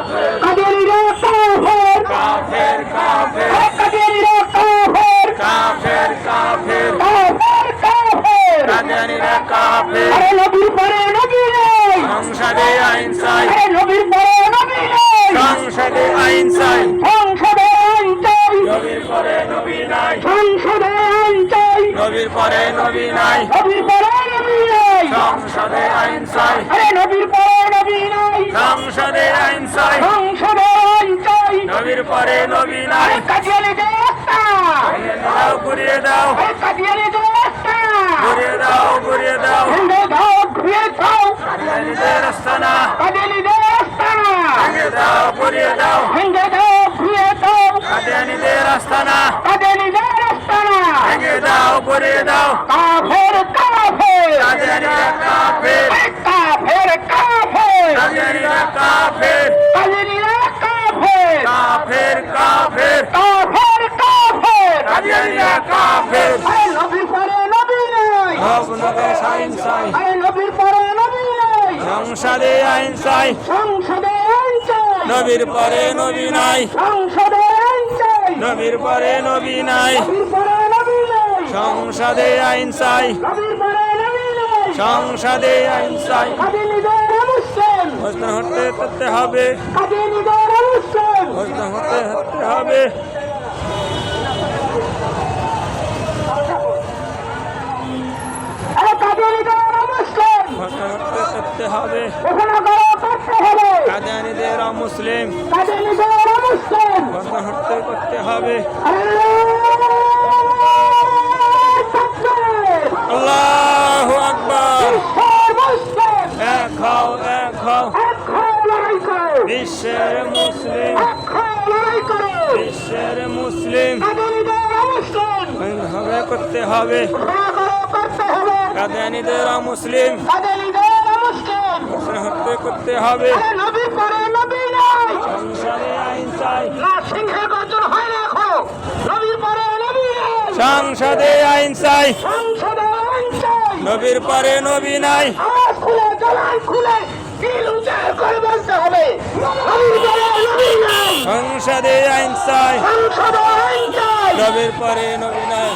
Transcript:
কাদিয়ানীরা কাফের কাফের কাফের কাদিয়ানীরা কাফের কাফের কাফের কাফের কাফের কাদিয়ানীরা কাফের আরে নবীর পরে নবী নেই সংসদে আইন চাই আরে নবীর পরে নবী নেই সংসদে আইন চাই সংসদে আইন চাই নবীর পরে নবী নাই সংসদে আইন চাই নবীর পরে নবী নাই নবীর পরে নবী নেই সংসদে আইন চাই আরে নবীর পরে নবী নাই সংসদে আইন চাই সংসদে আইন চাই নবীর পরে নবী নাই আরে কাদিয়ানীদের রাস্তা দাও ঘুরিয়ে দাও আরে কাদিয়ানীদের রাস্তা ঘুরিয়ে দাও ঘুরিয়ে দাও ভেঙে দাও ঘুরিয়ে দাও কাদিয়ানীদের রাস্তা না কাদিয়ানীদের রাস্তা ভেঙে দাও ঘুরিয়ে দাও ভেঙে দাও ঘুরিয়ে দাও কাদিয়ানীদের রাস্তা না কাদিয়ানীদের রাস্তা ভেঙে দাও ঘুরিয়ে দাও কাফের কাফের কাদিয়ানীরা কাফের কাফের কাফের কাদিয়ানীরা কাফের কাদিয়ানীরা কাফের কাফের কাফের কাফের কাফের কাদিয়ানীরা কাফের আরে নবীর পরে নবী নেই ভবনকে আইন চাই আরে নবীর পরে নবী নেই সংসদে আইন চাই সংসদে আইন চাই নবীর পরে নবী নাই সংসদে আইন চাই নবীর পরে নবী নাই নবীর পরে নবী নেই সংসদে আইন চাই নবীর পরে নবী নেই সংসদে আইন চাই কাদিয়ানীদের মুসলিম ঘোষণা হতে করতে হবে কাদিয়ানীদের মুসলিম ঘোষণা হতে হবে আরে কাদিয়ানীদের মুসলিম ঘোষণা হতে করতে হবে ঘোষণা করতে হবে কাদিয়ানীদের মুসলিম কাদিয়ানীদের মুসলিম ঘোষণা হতে করতে হবে আল্লাহু আকবার এক হও বিশ্বের মুসলিম বিশ্বের মুসলিম হবে করতে হবে কাদিয়ানীদের মুসলিম ঘোষণা হতে করতে হবে সংসদে আইন চাই সংসদে আইন চাই নবীর পরে নবী নাই সংসদে আইন চাই নবীর পরে নবী নাই